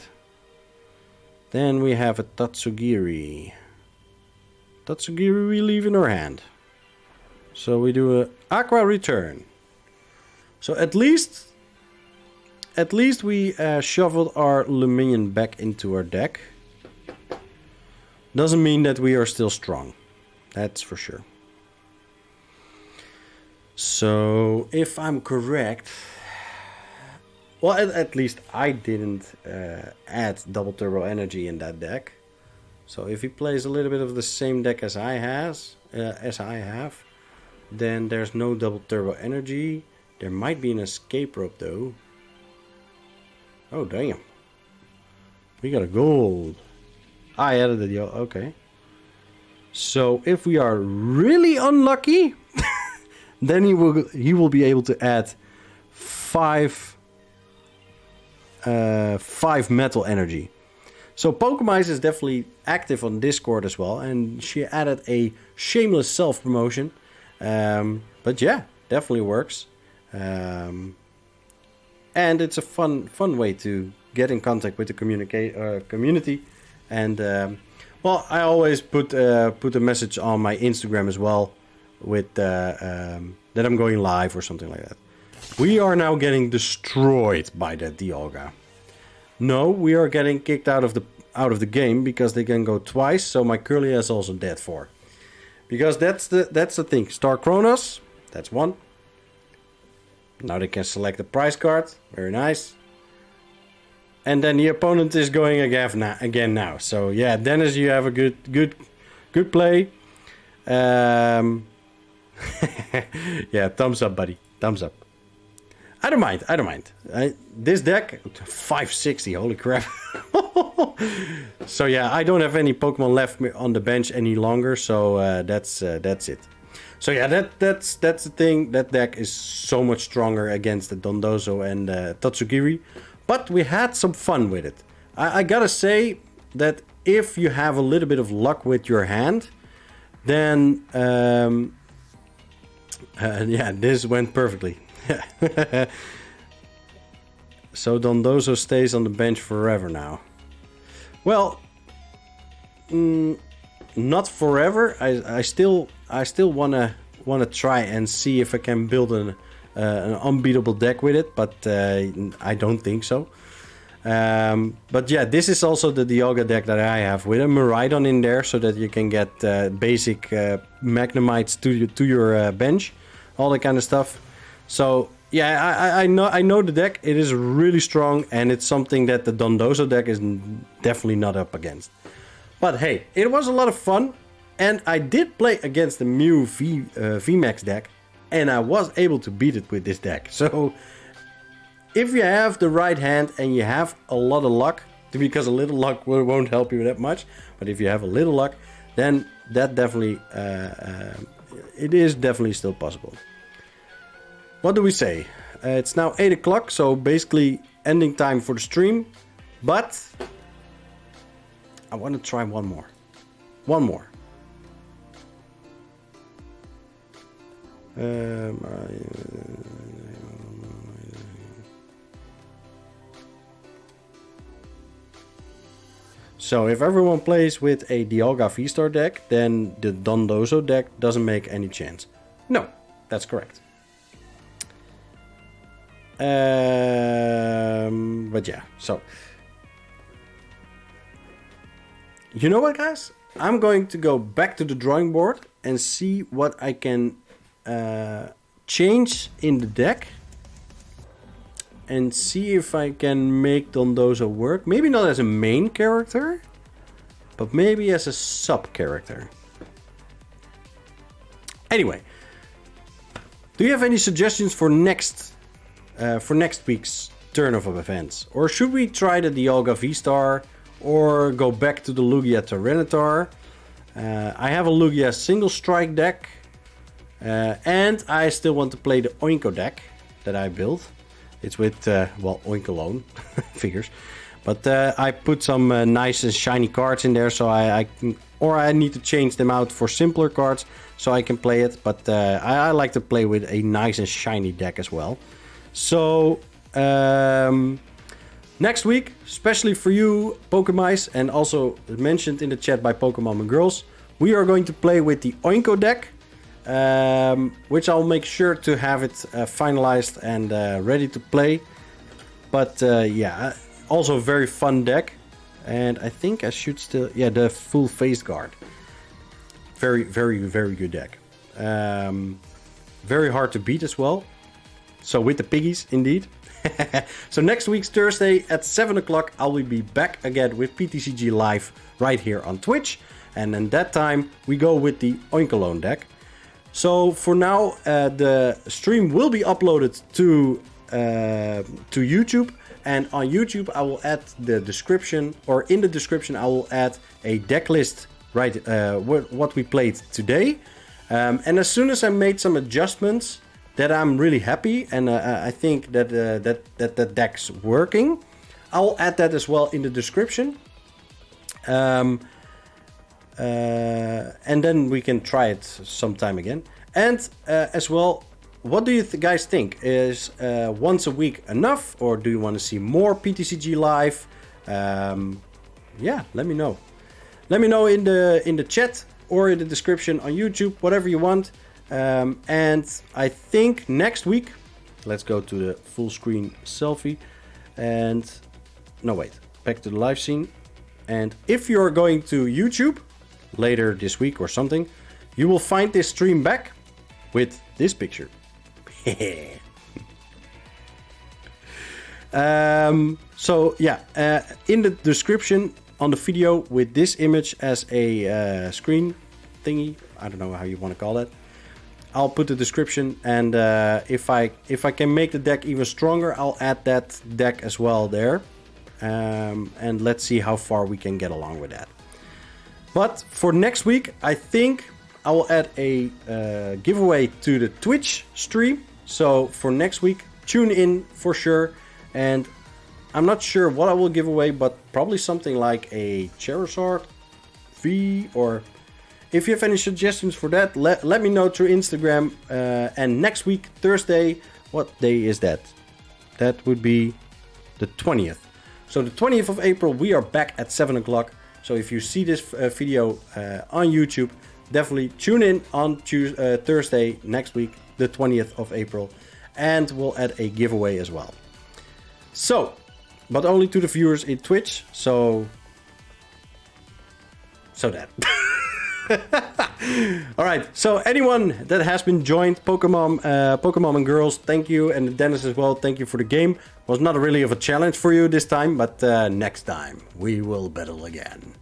Then we have a Tatsugiri. Tatsugiri we leave in our hand. So we do a Aqua Return. So at least we shuffled our Luminion back into our deck. Doesn't mean that we are still strong. That's for sure. So if I'm correct, well, at least I didn't add double turbo energy in that deck. So if he plays a little bit of the same deck as I have, then there's no double turbo energy. There might be an escape rope though. Oh damn! We got a gold. I added it. Okay. So if we are really unlucky, then he will be able to add 5 metal energy. So Pokemize is definitely active on Discord as well, and she added a shameless self promotion. But yeah, definitely works. And it's a fun way to get in contact with the community. And well, I always put a message on my Instagram as well with that I'm going live or something like that. We are now getting destroyed by that Dialga. No, we are getting kicked out of the game because they can go twice. So my Kirlia is also dead for. Because that's the thing. Star Kronos, that's one. Now they can select the prize card. Very nice. And then the opponent is going again now. So yeah, Dennis, you have a good play. Yeah, thumbs up, buddy. Thumbs up. I don't mind. This deck, 560, holy crap. So yeah, I don't have any Pokemon left on the bench any longer, so that's it. So yeah, that's the thing. That deck is so much stronger against the Dondozo and Tatsugiri, but we had some fun with it. I gotta say that if you have a little bit of luck with your hand, then yeah, this went perfectly. So Dondozo stays on the bench forever now. Well, not forever. I still wanna try and see if I can build an unbeatable deck with it, but I don't think so. But yeah, this is also the Dialga deck that I have with a Miraidon in there, so that you can get basic Magnemites to your bench, all that kind of stuff. So yeah, I know the deck. It is really strong, and it's something that the Dondozo deck is definitely not up against. But hey, it was a lot of fun, and I did play against the Mew VMAX deck, and I was able to beat it with this deck. So if you have the right hand and you have a lot of luck, because a little luck won't help you that much, but if you have a little luck, then that definitely it is definitely still possible. What do we say? It's now 8 o'clock, so basically ending time for the stream. But I want to try one more. So if everyone plays with a Dialga VSTAR deck, then the Dondozo deck doesn't make any chance. No, that's correct. But yeah, so you know what, guys? I'm going to go back to the drawing board and see what I can change in the deck, and see if I can make Dondozo work. Maybe not as a main character, but maybe as a sub character. Anyway, do you have any suggestions for next week's turn of events? Or should we try the Dialga VSTAR or go back to the Lugia Tyranitar? I have a Lugia single strike deck, and I still want to play the Oinko deck that I built. It's with, well, Oink alone, figures. But I put some nice and shiny cards in there, so I need to change them out for simpler cards so I can play it. But I like to play with a nice and shiny deck as well. So Next week, especially for you, Pokemice, and also mentioned in the chat by Pokemon and Girls, we are going to play with the Oinko deck, which I'll make sure to have it finalized and ready to play. But yeah, also a very fun deck. And I think I should still... Yeah, the full face guard. Very, very, very good deck. Very hard to beat as well. So with the piggies, indeed. So next week's Thursday at 7 o'clock, I will be back again with PTCG Live right here on Twitch. And then that time, we go with the Oinkalone deck. So for now, the stream will be uploaded to YouTube. And on YouTube, I will add the description, or in the description, I will add a deck list, right? What we played today. And as soon as I made some adjustments that I'm really happy, and I think that the deck's working, I'll add that as well in the description. And then we can try it sometime again. And as well, what do you guys think? Is once a week enough, or do you want to see more PTCG live? Yeah, let me know. Let me know in the chat or in the description on YouTube, whatever you want. And I think next week, let's go to the full screen selfie. And no, wait, back to the live scene. And if you're going to YouTube later this week or something, you will find this stream back with this picture. So yeah, in the description on the video with this image as a screen thingy, I don't know how you want to call that, I'll put the description, and if I can make the deck even stronger, I'll add that deck as well there, and let's see how far we can get along with that. But for next week, I think I will add a giveaway to the Twitch stream. So for next week, tune in for sure. And I'm not sure what I will give away, but probably something like a Charizard V, or if you have any suggestions for that, let me know through Instagram. And next week, Thursday, what day is that? That would be the 20th. So the 20th of April, we are back at 7 o'clock. So if you see this video on YouTube, definitely tune in on Thursday next week, the 20th of April. And we'll add a giveaway as well. So, but only to the viewers in Twitch. So that. All right. So anyone that has been joined, Pokemon and Girls, thank you, and Dennis as well. Thank you for the game. Was not really of a challenge for you this time, but next time we will battle again.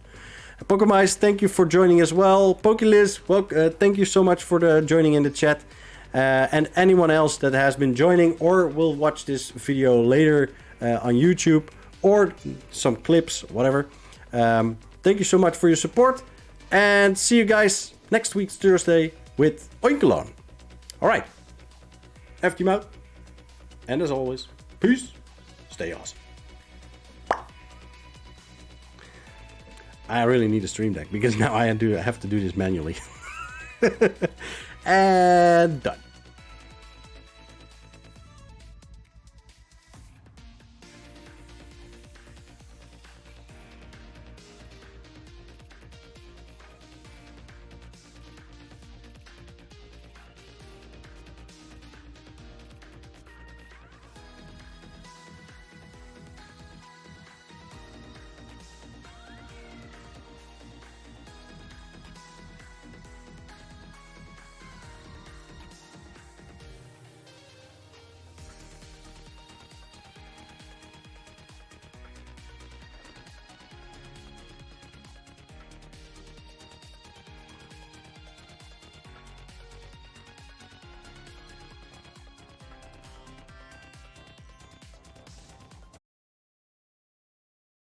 Pokemice, thank you for joining as well. Pokeliz, well, thank you so much for joining in the chat. And anyone else that has been joining or will watch this video later on YouTube or some clips, whatever. Thank you so much for your support. And see you guys next week, Thursday, with Oinkalone. All right. FDM out. And as always, peace. Stay awesome. I really need a stream deck because now I have to do this manually. And done.